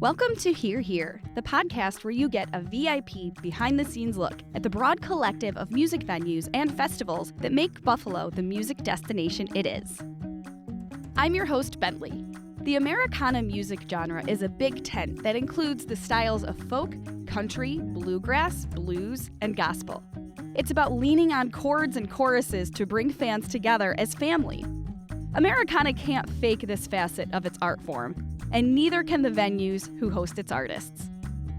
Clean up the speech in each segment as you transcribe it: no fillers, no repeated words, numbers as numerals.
Welcome to Hear Here, the podcast where you get a VIP behind-the-scenes look at the broad collective of music venues and festivals that make Buffalo the music destination it is. I'm your host, Bentley. The Americana music genre is a big tent that includes the styles of folk, country, bluegrass, blues, and gospel. It's about leaning on chords and choruses to bring fans together as family. Americana can't fake this facet of its art form, and neither can the venues who host its artists.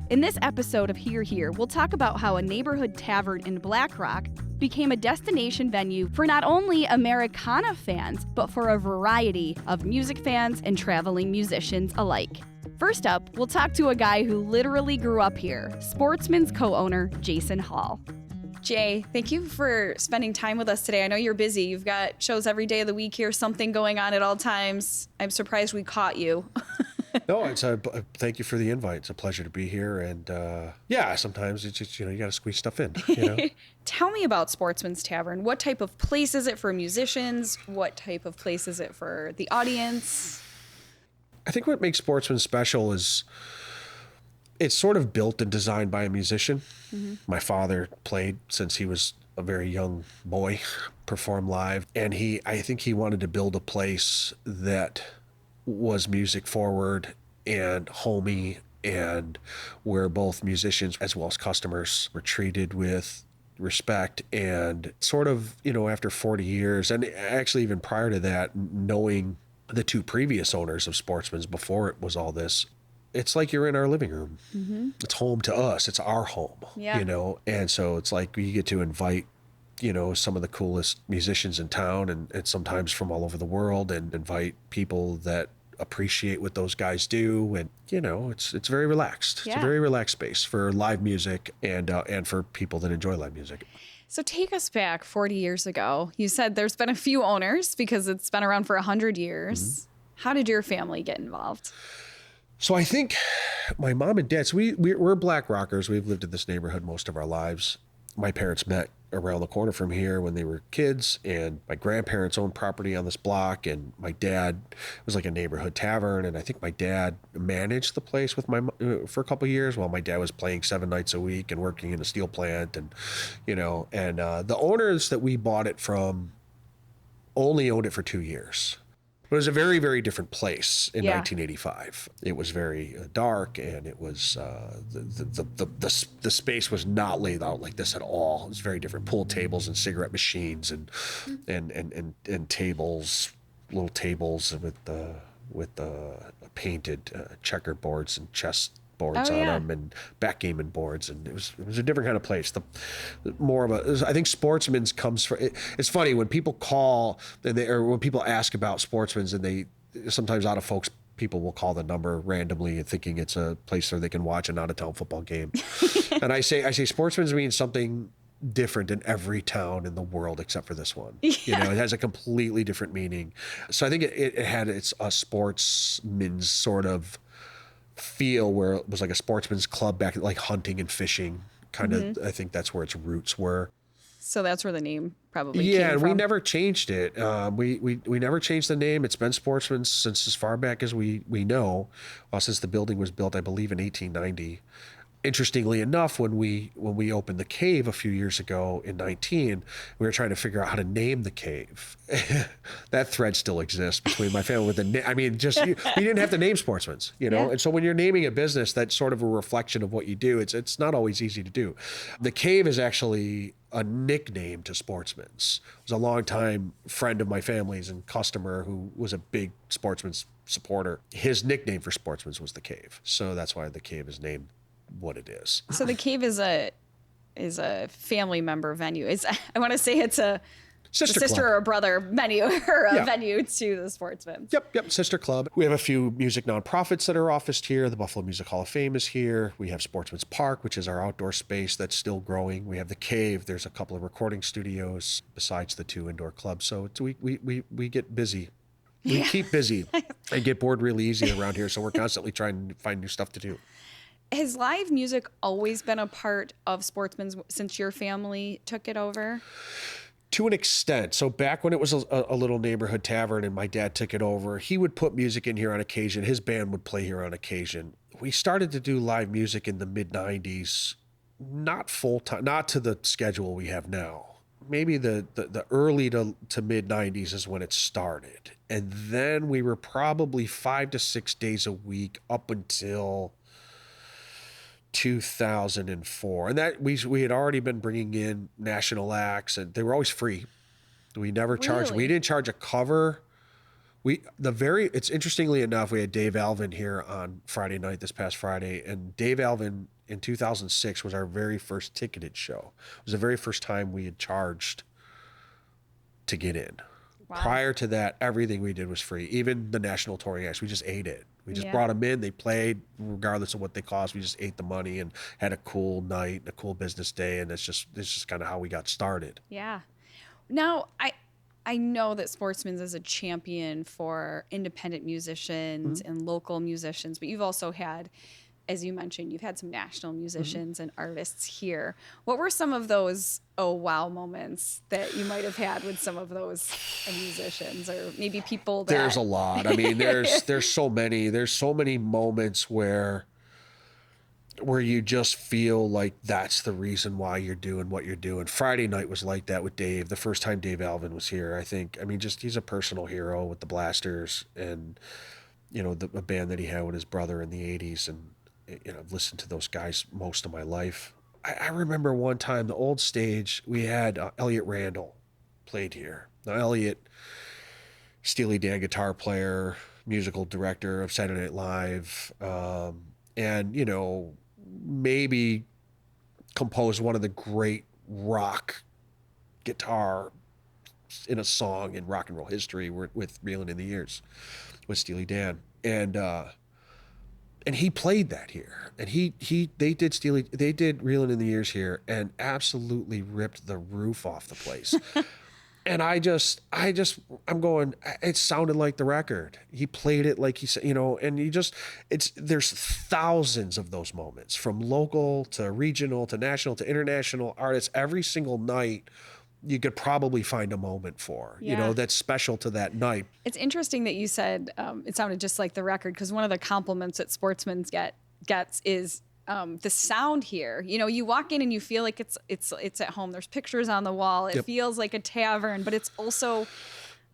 In this episode of Hear Here, we'll talk about how a neighborhood tavern in Black Rock became a destination venue for not only Americana fans, but for a variety of music fans and traveling musicians alike. First up, we'll talk to a guy who literally grew up here, Sportsmen's co-owner Jason Hall. Jay, thank you for spending time with us today. I know you're busy. You've got shows every day of the week here, something going on at all times. I'm surprised we caught you. No, thank you for the invite. It's a pleasure to be here. And sometimes it's just, you got to squeeze stuff in. Tell me about Sportsmen's Tavern. What type of place is it for musicians? What type of place is it for the audience? I think what makes Sportsmen special is it's sort of built and designed by a musician. Mm-hmm. My father played since he was a very young boy, performed live. And I think he wanted to build a place that was music forward and homey, and where both musicians as well as customers were treated with respect. And sort of, after 40 years, and actually even prior to that, knowing the two previous owners of Sportsmen's before it was all this, it's like you're in our living room. Mm-hmm. It's home to us. It's our home, And so it's like you get to invite, some of the coolest musicians in town and sometimes from all over the world, and invite people that appreciate what those guys do. And, it's very relaxed. Yeah. It's a very relaxed space for live music and for people that enjoy live music. So take us back 40 years ago. You said there's been a few owners because it's been around for 100 years. Mm-hmm. How did your family get involved? So I think my mom and dad, so we're Black Rockers. We've lived in this neighborhood most of our lives. My parents met around the corner from here when they were kids, and my grandparents owned property on this block, and my dad was like a neighborhood tavern, and I think my dad managed the place with for a couple of years while my dad was playing 7 nights a week and working in a steel plant, and the owners that we bought it from only owned it for 2 years. It was a very, very different place in 1985. It was very dark, and it was the space was not laid out like this at all. It was very different. Pool tables and cigarette machines and tables, little tables with painted checkerboards and chess boards on them, and backgammon boards, and it was a different kind of place. I think Sportsmen's comes from. It's funny when people call or when people ask about Sportsmen's, and they sometimes out of folks people will call the number randomly thinking it's a place where they can watch an out of town football game, and I say Sportsmen's means something different in every town in the world except for this one. Yeah. It has a completely different meaning. So I think it had a sportsman's sort of feel where it was like a sportsman's club back, like hunting and fishing kind of. I think that's where its roots were. So that's where the name probably came from. Yeah, we never changed it. We never changed the name. It's been Sportsman's since as far back as we know, since the building was built, I believe, in 1890. Interestingly enough, when we opened the cave a few years ago in 19, we were trying to figure out how to name the cave. That thread still exists between my family with the name. I mean, just you didn't have to name Sportsmen's, Yeah. And so when you're naming a business, that's sort of a reflection of what you do. It's not always easy to do. The cave is actually a nickname to Sportsmen's. It was a longtime friend of my family's and customer who was a big Sportsmen's supporter. His nickname for Sportsmen's was the cave. So that's why the cave is named what it is. So the cave is a family member venue. I want to say it's a sister or a brother venue or a venue to the Sportsmen. Yep, sister club. We have a few music nonprofits that are officed here. The Buffalo Music Hall of Fame is here. We have Sportsman's Park, which is our outdoor space that's still growing. We have the cave. There's a couple of recording studios besides the 2 indoor clubs. So we get busy. We keep busy and get bored really easy around here. So we're constantly trying to find new stuff to do. Has live music always been a part of Sportsmen's since your family took it over? To an extent. So back when it was a little neighborhood tavern and my dad took it over, he would put music in here on occasion. His band would play here on occasion. we started to do live music in the mid 90s, not full time, not to the schedule we have now. Maybe the early to mid 90s is when it started. And then we were probably 5 to 6 days a week up until 2004. And that we had already been bringing in national acts, and they were always free. We never charged. We didn't charge a cover. It's interestingly enough, we had Dave Alvin here on Friday night, this past Friday, and Dave Alvin in 2006 was our very first ticketed show. It was the very first time we had charged to get in. Wow. Prior to that, everything we did was free. Even the national touring acts, we just ate it. We just brought them in. They played regardless of what they cost. We just ate the money and had a cool night, a cool business day, and it's just kind of how we got started. Yeah. Now, I know that Sportsmen is a champion for independent musicians and local musicians, but you've also had, as you mentioned, you've had some national musicians and artists here. What were some of those oh wow moments that you might have had with some of those musicians, or maybe people that... There's a lot. I mean, there's so many moments where you just feel like that's the reason why you're doing what you're doing. Friday night was like that with Dave. The first time Dave Alvin was here, he's a personal hero with the Blasters, and a band that he had with his brother in the 80s, and I've listened to those guys most of my life. I remember one time, the old stage, we had Elliot Randall played here. Now, Elliot, Steely Dan guitar player, musical director of Saturday Night Live, and, maybe composed one of the great rock guitar in a song in rock and roll history with Reelin' in the Years with Steely Dan. And he played that here, and they did Reelin' in the Years here, and absolutely ripped the roof off the place. And I'm going, it sounded like the record. He played it like he said, and there's thousands of those moments, from local to regional to national to international artists. Every single night you could probably find a moment for, that's special to that night. It's interesting that you said it sounded just like the record, because one of the compliments that Sportsmen gets is the sound here. You walk in and you feel like it's at home. There's pictures on the wall. It feels like a tavern, but it's also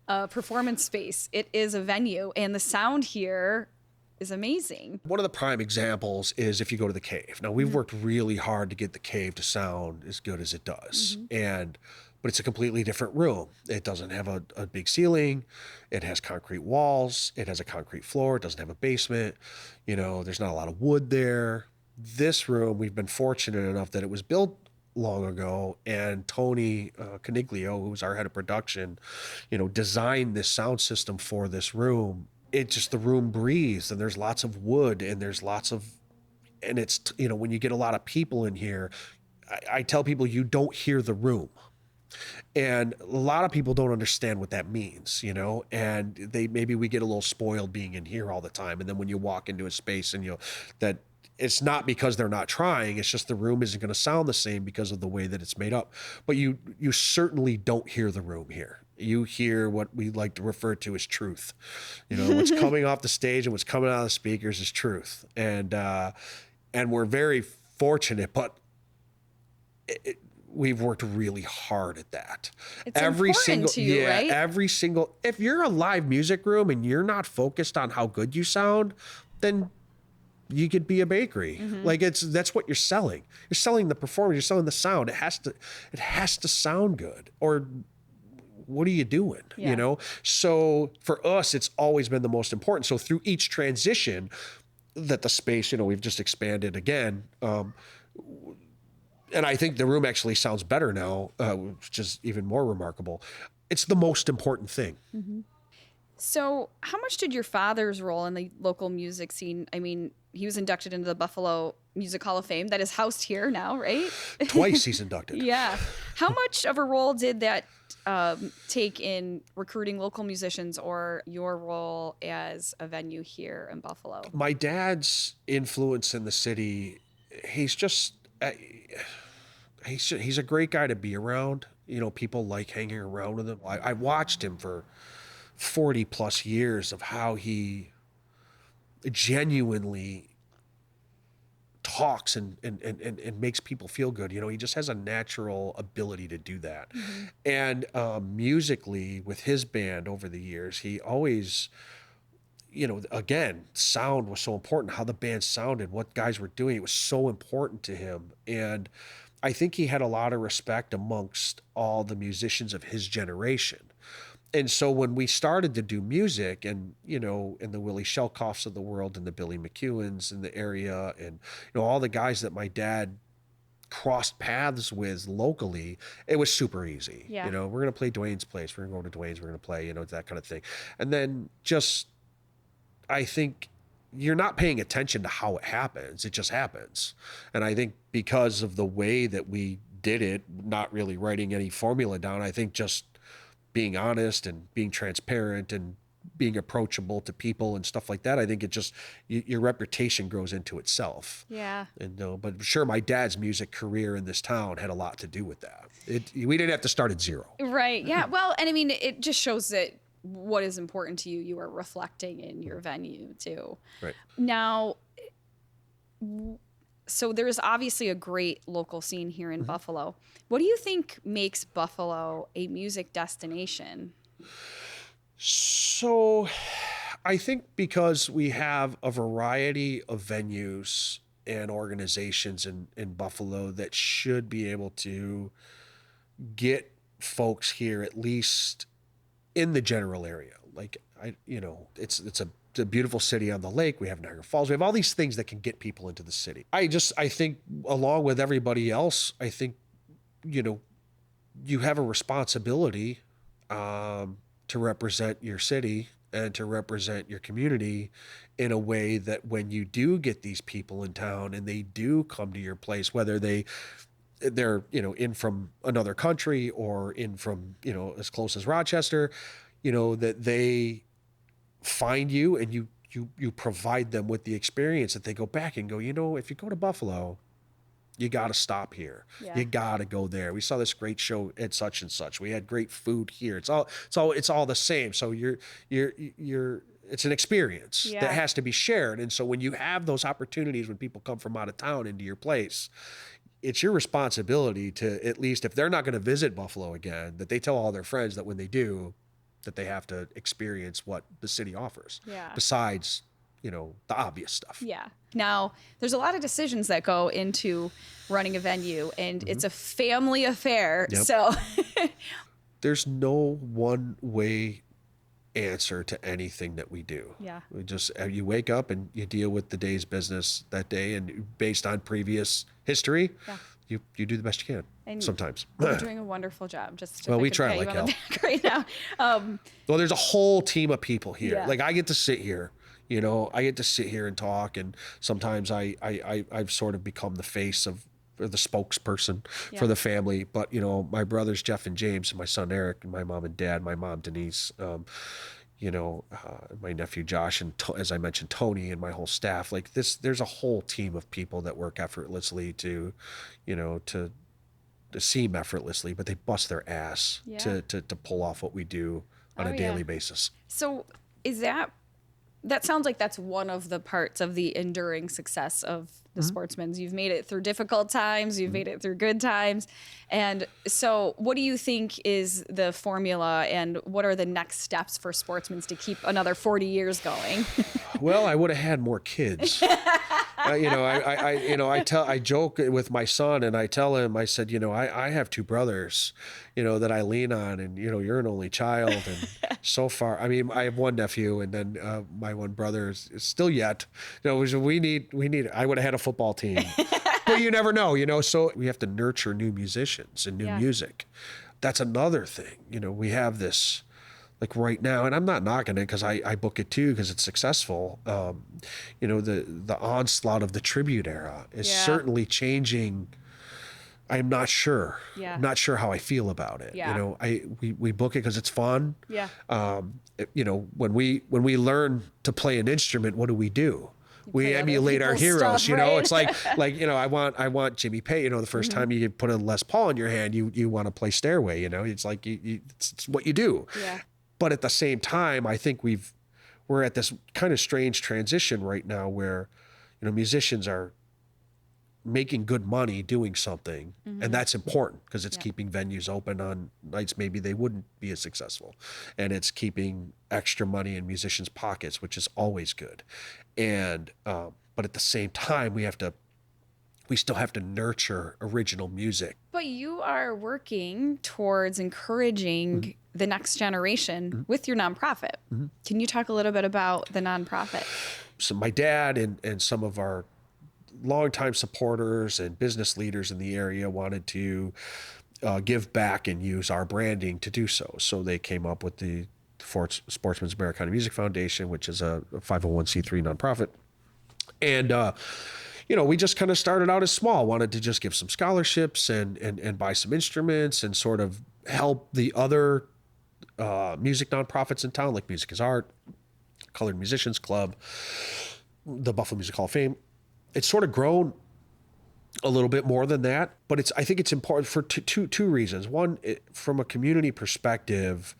a performance space. It is a venue, and the sound here is amazing. One of the prime examples is if you go to the Cave. Now, we've worked really hard to get the Cave to sound as good as it does, but it's a completely different room. It doesn't have a big ceiling. It has concrete walls. It has a concrete floor. It doesn't have a basement. There's not a lot of wood there. This room, we've been fortunate enough that it was built long ago, and Tony Caniglio, who's our head of production, designed this sound system for this room. The room breathes, and there's lots of wood, and and it's, when you get a lot of people in here, I tell people you don't hear the room. And a lot of people don't understand what that means, and maybe we get a little spoiled being in here all the time. And then when you walk into a space and that it's not because they're not trying, it's just the room isn't going to sound the same because of the way that it's made up. But you certainly don't hear the room here. You hear what we like to refer to as truth. What's coming off the stage and what's coming out of the speakers is truth. And we're very fortunate, but we've worked really hard at that. It's important to you, right? If you're a live music room and you're not focused on how good you sound, then you could be a bakery. That's what you're selling. You're selling the performance. You're selling the sound. It has to sound good, or what are you doing? So for us, it's always been the most important. So through each transition that the space, we've just expanded again. And I think the room actually sounds better now, which is even more remarkable. It's the most important thing. So how much did your father's role in the local music scene? I mean, he was inducted into the Buffalo Music Hall of Fame that is housed here now, right? Twice he's inducted. Yeah. How much of a role did that take in recruiting local musicians, or your role as a venue here in Buffalo? My dad's influence in the city, he's a great guy to be around. People like hanging around with him. I watched him for 40 plus years of how he genuinely talks and makes people feel good. You know, he just has a natural ability to do that. And musically, with his band over the years, he always, you know, again, sound was so important. How the band sounded, what guys were doing, it was so important to him. And I think he had a lot of respect amongst all the musicians of his generation. And so when we started to do music, and, you know, and the Willie Shelkoffs of the world and the Billy McEwens in the area, and, you know, all the guys that my dad crossed paths with locally, it was super easy. Yeah. You know, we're going to play Dwayne's place. We're going to go to Dwayne's. We're going to play, you know, that kind of thing. And then just, I think you're not paying attention to how it happens. It just happens. And I think because of the way that we did it, not really writing any formula down, I think just being honest and being transparent and being approachable to people and stuff like that, I think it just, your reputation grows into itself. Yeah. And but sure, my dad's music career in this town had a lot to do with that. We didn't have to start at zero. Right. Yeah. Well, and I mean, it just shows that what is important to you, you are reflecting in your venue too. Right. Now, so there's obviously a great local scene here in Buffalo. What do you think makes Buffalo a music destination? So I think because we have a variety of venues and organizations in Buffalo that should be able to get folks here, at least in the general area. Like, it's a beautiful city on the lake. We have Niagara Falls. We have all these things that can get people into the city. I think along with everybody else, I think, you know, you have a responsibility to represent your city and to represent your community in a way that when you do get these people in town and they do come to your place, whether they're, you know, in from another country or in from, you know, as close as Rochester, you know, that they find you and you provide them with the experience that they go back and go, you know, if you go to Buffalo, you got to stop here. Yeah. You got to go there. We saw this great show at such and such. We had great food here. It's all the same. So it's an experience that has to be shared. And so when you have those opportunities, when people come from out of town into your place, it's your responsibility to, at least if they're not going to visit Buffalo again, that they tell all their friends that when they do, that they have to experience what the city offers. Yeah. Besides, you know, the obvious stuff. Yeah. Now, there's a lot of decisions that go into running a venue, and it's a family affair. Yep. So there's no one way answer to anything that we do. Yeah. We just, you wake up and you deal with the day's business that day, and based on previous history, you do the best you can. And sometimes you're doing a wonderful job. Well, we try like hell right now. Well, there's a whole team of people here. Yeah. Like, I get to sit here, you know, and talk, and sometimes I've sort of become the face of, or the spokesperson for the family. But, you know, my brothers Jeff and James, and my son Eric, and my mom and dad, my mom Denise, you know, my nephew Josh, and as I mentioned, Tony, and my whole staff. Like this, there's a whole team of people that work effortlessly to, you know, to seem effortlessly, but they bust their ass to pull off what we do on a daily basis. So is that sounds like that's one of the parts of the enduring success of the Sportsmen. You've made it through difficult times, you've made it through good times. And so what do you think is the formula, and what are the next steps for Sportsmen to keep another 40 years going? Well, I would have had more kids. I joke with my son, and I tell him, I said, you know, I have two brothers, you know, that I lean on, and, you know, you're an only child. And so far, I mean, I have one nephew, and then my one brother is still yet, you know, we need, I would have had a football team, but you never know, you know, so we have to nurture new musicians and new music. That's another thing. You know, we have this, like right now, and I'm not knocking it because I book it too because it's successful. You know, the onslaught of the tribute era is certainly changing. I'm not sure. Yeah. I'm not sure how I feel about it. Yeah. You know, we book it because it's fun. Yeah. You know, when we learn to play an instrument, what do? We emulate our heroes, stuff, you know, it's like, you know, I want Jimmy Page, you know, the first time you put a Les Paul in your hand, you want to play Stairway, you know, it's like, it's what you do. Yeah. But at the same time, I think we're at this kind of strange transition right now where, you know, musicians are making good money doing something. And that's important because it's keeping venues open on nights maybe they wouldn't be as successful. And it's keeping extra money in musicians' pockets, which is always good. And, but at the same time, we still have to nurture original music. But you are working towards encouraging the next generation with your nonprofit. Can you talk a little bit about the nonprofit? So my dad and some of our longtime supporters and business leaders in the area wanted to give back and use our branding to do so. So they came up with the Sportsmen's Americana Music Foundation, which is a 501c3 nonprofit. And, we just kind of started out as small, wanted to just give some scholarships and buy some instruments and sort of help the other music nonprofits in town, like Music is Art, Colored Musicians Club, the Buffalo Music Hall of Fame. It's sort of grown a little bit more than that, but I think it's important for two reasons. One, from a community perspective,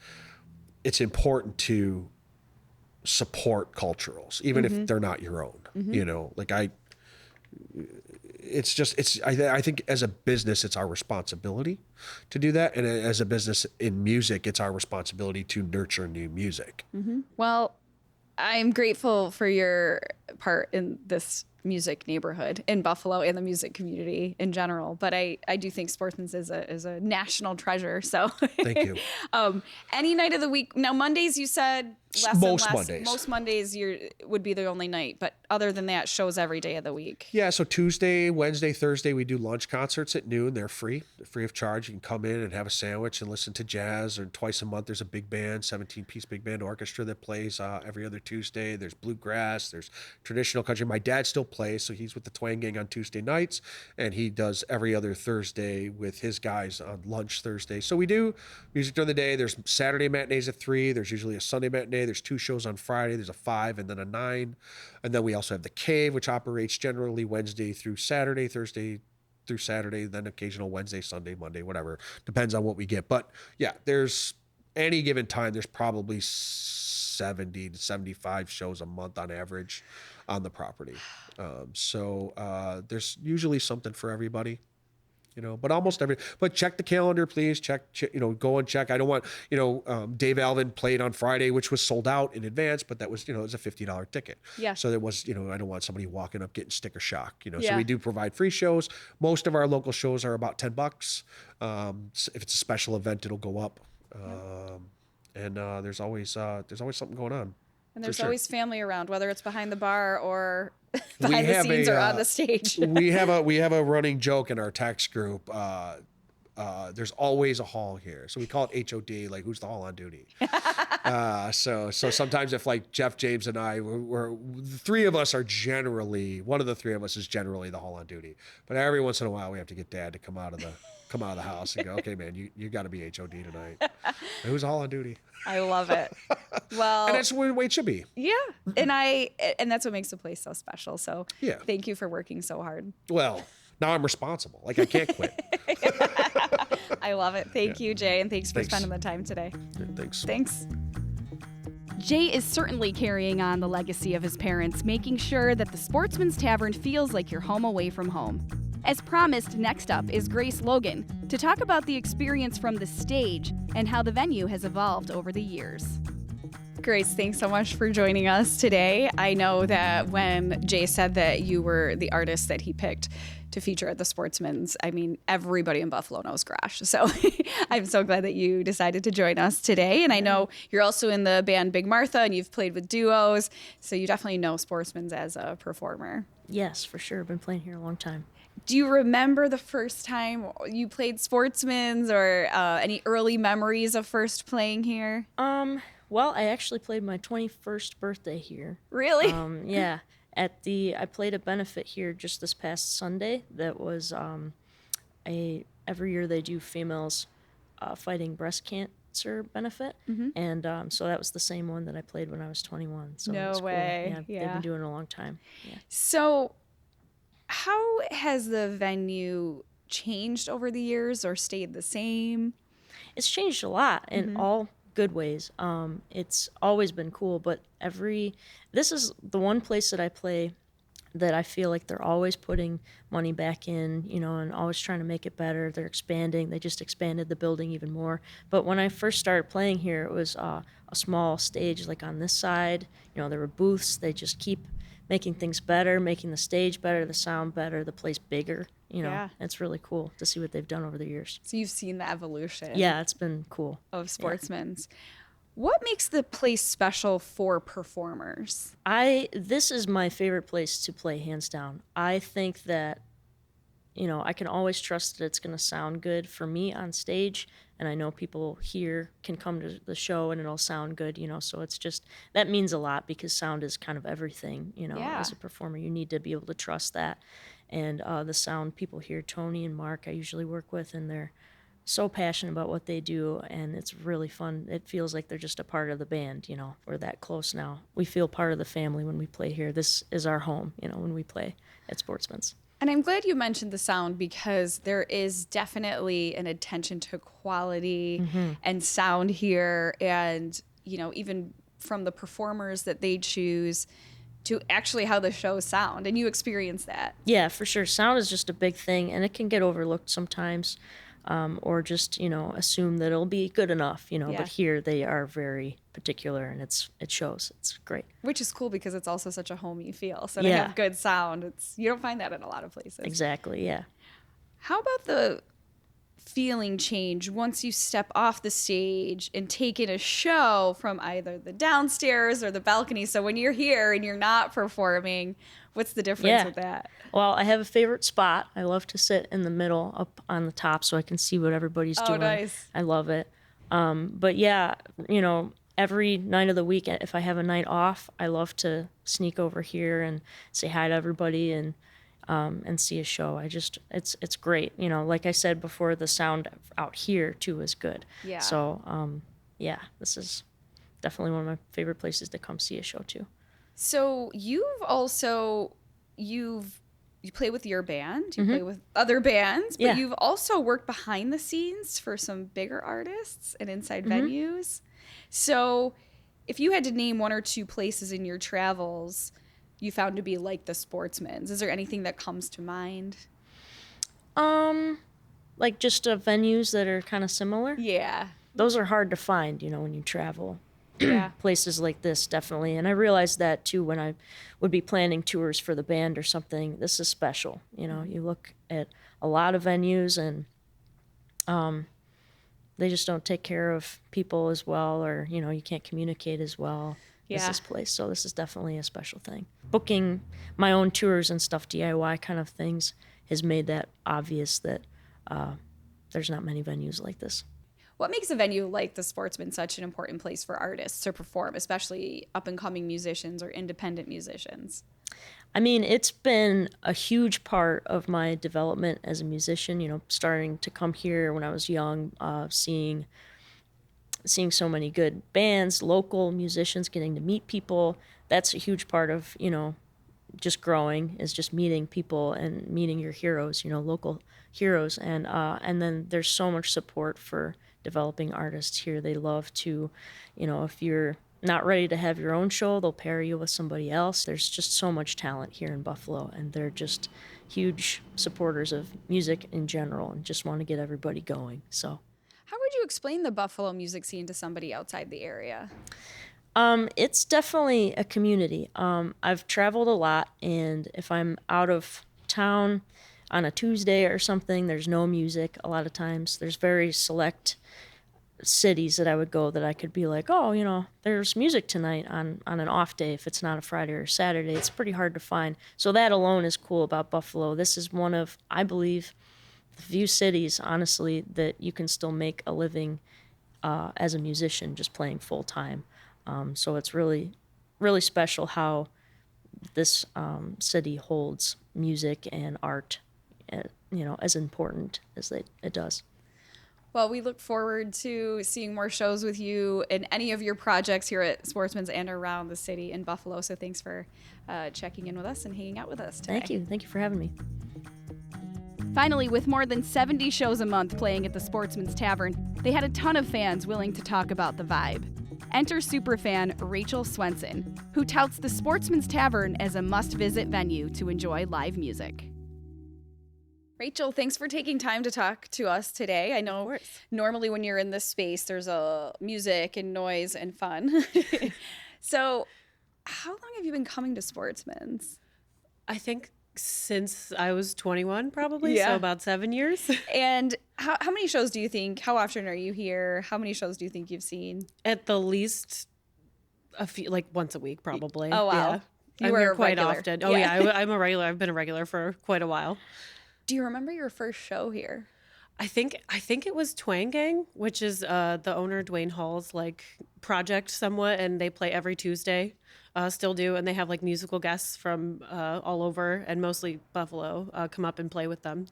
it's important to support culturals, even if they're not your own. I think as a business, it's our responsibility to do that. And as a business in music, it's our responsibility to nurture new music. Well, I'm grateful for your part in this music neighborhood in Buffalo and the music community in general. But I do think Sportsmen's is a national treasure. So thank you. Any night of the week. Now, Mondays, you said Mondays. Most Mondays would be the only night. But other than that, shows every day of the week. Yeah. So Tuesday, Wednesday, Thursday, we do lunch concerts at noon. They're free. They're free of charge. You can come in and have a sandwich and listen to jazz. Or twice a month, there's a big band, 17-piece big band orchestra that plays every other Tuesday. There's bluegrass. There's traditional country. My dad still plays, so he's with the Twang Gang on Tuesday nights, and he does every other Thursday with his guys on lunch Thursday. So we do music during the day. There's Saturday matinees at 3. There's usually a Sunday matinee. There's 2 shows on Friday. There's a 5 and then a 9. And then we also have the Cave, which operates generally Wednesday through Saturday, Thursday through Saturday, then occasional Wednesday, Sunday, Monday, whatever. Depends on what we get. But yeah, there's any given time, there's probably 70 to 75 shows a month on average on the property. So there's usually something for everybody, but check the calendar, please. Check, go and check. I don't want, Dave Alvin played on Friday, which was sold out in advance, but that was, it was a $50 ticket. Yeah. So there was, I don't want somebody walking up getting sticker shock, so we do provide free shows. Most of our local shows are about $10. So if it's a special event, it'll go up. And there's always something going on. And there's always family around, whether it's behind the bar or behind the scenes or on the stage. we have a running joke in our text group. There's always a hall here, so we call it HOD, like who's the hall on duty. So sometimes if like Jeff, James, and I, we're the three of us are generally one of the three of us is generally the hall on duty. But every once in a while we have to get Dad to come out of the house and go, okay, man, you got to be HOD tonight. Who's all on duty? I love it. Well, and that's the way it should be. Yeah, and that's what makes the place so special. So yeah, thank you for working so hard. Well, now I'm responsible. Like I can't quit. I love it. Thank you, Jay, and thanks for spending the time today. Yeah, Thanks. Jay is certainly carrying on the legacy of his parents, making sure that the Sportsmen's Tavern feels like you're home away from home. As promised, next up is Grace Lougen to talk about the experience from the stage and how the venue has evolved over the years. Grace, thanks so much for joining us today. I know that when Jay said that you were the artist that he picked to feature at the Sportsmen's, I mean, everybody in Buffalo knows Grosh. So I'm so glad that you decided to join us today. And I know you're also in the band Big Martha and you've played with duos. So you definitely know Sportsmen's as a performer. Yes, for sure. I've been playing here a long time. Do you remember the first time you played Sportsmen's or any early memories of first playing here? Well, I actually played my 21st birthday here. Really? Yeah. I played a benefit here just this past Sunday. That was every year they do females fighting breast cancer benefit, and so that was the same one that I played when I was 21. So no it was way. Cool. Yeah, they've been doing it a long time. Yeah. So, how has the venue changed over the years, or stayed the same? It's changed a lot in all good ways. It's always been cool, but this is the one place that I play that I feel like they're always putting money back in, and always trying to make it better. They're expanding. They just expanded the building even more. But when I first started playing here, it was a small stage like on this side. There were booths. They just keep making things better, making the stage better, the sound better, the place bigger. Yeah. It's really cool to see what they've done over the years. So you've seen the evolution. Yeah, it's been cool. Of Sportsmen's. Yeah. What makes the place special for performers? This is my favorite place to play, hands down. I think that, I can always trust that it's going to sound good for me on stage, and I know people here can come to the show and it'll sound good, so it's just, that means a lot because sound is kind of everything, as a performer. You need to be able to trust that. And the sound people here, Tony and Mark, I usually work with, and they're so passionate about what they do, and it's really fun. It feels like they're just a part of the band, We're that close now. We feel part of the family when we play here. This is our home, when we play at Sportsmen's. And I'm glad you mentioned the sound because there is definitely an attention to quality and sound here, and, even from the performers that they choose to actually how the shows sound, and you experience that. Yeah, for sure. Sound is just a big thing, and it can get overlooked sometimes. Or just, assume that it'll be good enough, but here they are very particular, and it shows. It's great. Which is cool because it's also such a homey feel. So to have good sound, you don't find that in a lot of places. Exactly, yeah. How about the feeling change once you step off the stage and take in a show from either the downstairs or the balcony? So when you're here and you're not performing, what's the difference with that? Well, I have a favorite spot. I love to sit in the middle up on the top so I can see what everybody's doing. Oh, nice. I love it. But yeah, every night of the week, if I have a night off, I love to sneak over here and say hi to everybody and see a show. It's great. Like I said before, the sound out here too is good. Yeah. So, this is definitely one of my favorite places to come see a show too. So you play with your band, you play with other bands, but you've also worked behind the scenes for some bigger artists and inside venues. So if you had to name one or two places in your travels you found to be like the Sportsmen's, is there anything that comes to mind? Like just venues that are kind of similar? Yeah. Those are hard to find, when you travel. Yeah. Places like this, definitely. And I realized that, too, when I would be planning tours for the band or something. This is special. You look at a lot of venues, and they just don't take care of people as well, or, you can't communicate as well as this place. So this is definitely a special thing. Booking my own tours and stuff, DIY kind of things, has made that obvious that there's not many venues like this. What makes a venue like the Sportsmen such an important place for artists to perform, especially up-and-coming musicians or independent musicians? I mean, it's been a huge part of my development as a musician, starting to come here when I was young, seeing so many good bands, local musicians, getting to meet people. That's a huge part of, just growing, is just meeting people and meeting your heroes, local heroes. And then there's so much support for developing artists here. They love to, if you're not ready to have your own show, they'll pair you with somebody else. There's just so much talent here in Buffalo, and they're just huge supporters of music in general and just want to get everybody going. So, how would you explain the Buffalo music scene to somebody outside the area? It's definitely a community. I've traveled a lot, and if I'm out of town on a Tuesday or something, there's no music a lot of times. There's very select cities that I would go that I could be like, oh, there's music tonight on an off day. If it's not a Friday or Saturday, it's pretty hard to find. So that alone is cool about Buffalo. This is one of, I believe, the few cities, honestly, that you can still make a living as a musician just playing full time. So it's really, really special how this city holds music and art, as important as it does. Well, we look forward to seeing more shows with you in any of your projects here at Sportsmen's and around the city in Buffalo. So thanks for checking in with us and hanging out with us today. Thank you. Thank you for having me. Finally, with more than 70 shows a month playing at the Sportsmen's Tavern, they had a ton of fans willing to talk about the vibe. Enter superfan Rachel Swenson, who touts the Sportsmen's Tavern as a must-visit venue to enjoy live music. Rachel, thanks for taking time to talk to us today. I know normally when you're in this space, there's music and noise and fun. So how long have you been coming to Sportsmen's? I think since I was 21, probably. So about 7 years. And how many shows do you think, how often are you here? How many shows do you think you've seen? At the least, a few, like once a week, probably. Oh, wow. Yeah. I'm here quite often. Oh, yeah. I'm a regular. I've been a regular for quite a while. Do you remember your first show here? I think it was Twang Gang, which is the owner Dwayne Hall's like project somewhat, and they play every Tuesday, still do, and they have like musical guests from all over and mostly Buffalo come up and play with them.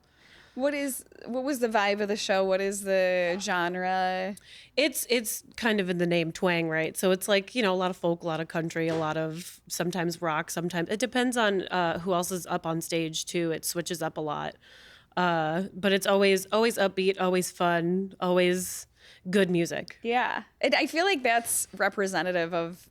What was the vibe of the show? What is the genre? It's kind of in the name Twang, right? So it's like, a lot of folk, a lot of country, a lot of sometimes rock, sometimes it depends on who else is up on stage too. It switches up a lot. But it's always upbeat, always fun, always good music. Yeah. I feel like that's representative of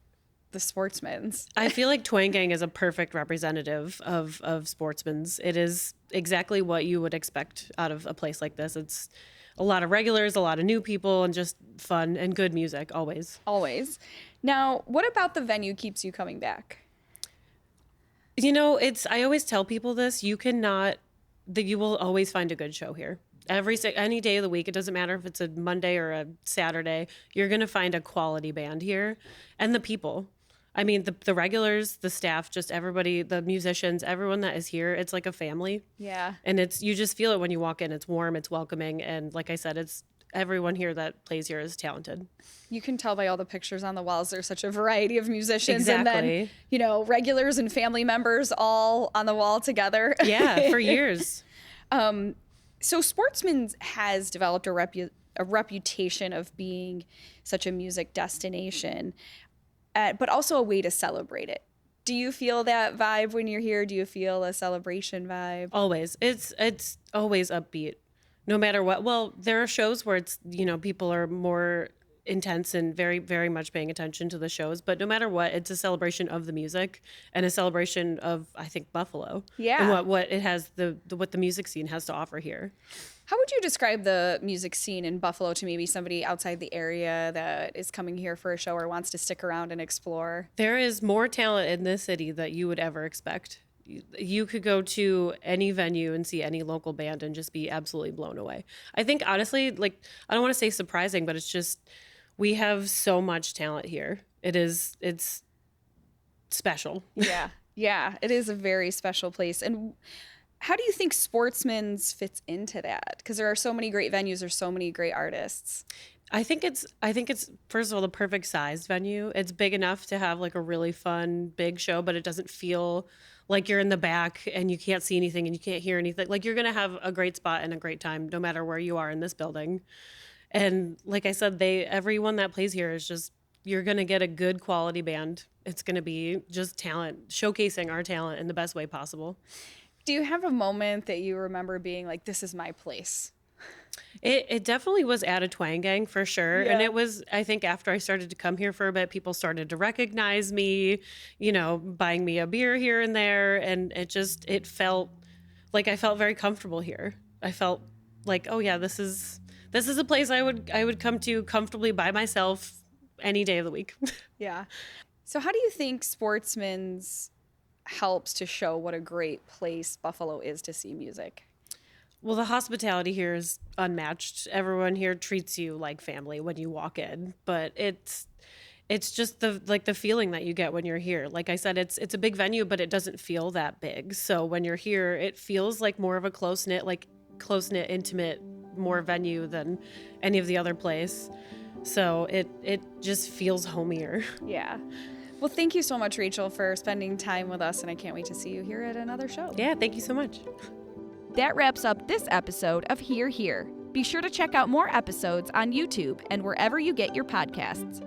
the Sportsmen's. I feel like Twang Gang is a perfect representative of Sportsmen's. It is exactly what you would expect out of a place like this. It's a lot of regulars, a lot of new people, and just fun and good music, always. Always. Now, what about the venue keeps you coming back? I always tell people this, you will always find a good show here. Any day of the week, it doesn't matter if it's a Monday or a Saturday, you're going to find a quality band here. And the people. I mean, the regulars, the staff, just everybody, the musicians, everyone that is here, it's like a family. Yeah. And you just feel it when you walk in. It's warm, it's welcoming. And like I said, everyone here that plays here is talented. You can tell by all the pictures on the walls, there's such a variety of musicians. Exactly. And then, regulars and family members all on the wall together. Yeah, for years. So Sportsmen's has developed a reputation of being such a music destination, but also a way to celebrate it. Do you feel that vibe when you're here? Do you feel a celebration vibe? Always. It's always upbeat, no matter what. Well, there are shows where it's, people are more intense and very, very much paying attention to the shows. But no matter what, it's a celebration of the music and a celebration of, I think, Buffalo. Yeah. And what it has, what the music scene has to offer here. How would you describe the music scene in Buffalo to maybe somebody outside the area that is coming here for a show or wants to stick around and explore? There is more talent in this city that you would ever expect. You could go to any venue and see any local band and just be absolutely blown away. I think, honestly, I don't want to say surprising, but it's just, we have so much talent here. It's special. Yeah. Yeah. It is a very special place. And how do you think Sportsmen's fits into that? Because there are so many great venues, there's so many great artists. I think it's first of all the perfect sized venue. It's big enough to have like a really fun big show, but it doesn't feel like you're in the back and you can't see anything and you can't hear anything. Like, you're gonna have a great spot and a great time no matter where you are in this building. And like I said, everyone that plays here is just, you're gonna get a good quality band. It's gonna be just talent, showcasing our talent in the best way possible. Do you have a moment that you remember being like, this is my place? It definitely was at a Twang Gang for sure. Yeah. And it was, I think after I started to come here for a bit, people started to recognize me, buying me a beer here and there. And it felt like I felt very comfortable here. I felt like, oh yeah, this is a place I would come to comfortably by myself any day of the week. Yeah. So how do you think Sportsmen's helps to show what a great place Buffalo is to see music? Well, the hospitality here is unmatched. Everyone here treats you like family when you walk in, but it's just the feeling that you get when you're here. Like I said, it's a big venue, but it doesn't feel that big. So when you're here, it feels like more of a close-knit, intimate, more venue than any of the other place. So it just feels homier. Yeah. Well, thank you so much, Rachel, for spending time with us, and I can't wait to see you here at another show. Yeah, thank you so much. That wraps up this episode of Here Here. Be sure to check out more episodes on YouTube and wherever you get your podcasts.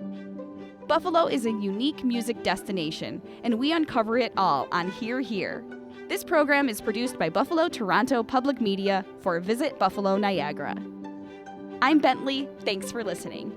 Buffalo is a unique music destination, and we uncover it all on Here Here. This program is produced by Buffalo Toronto Public Media for Visit Buffalo Niagara. I'm Bentley. Thanks for listening.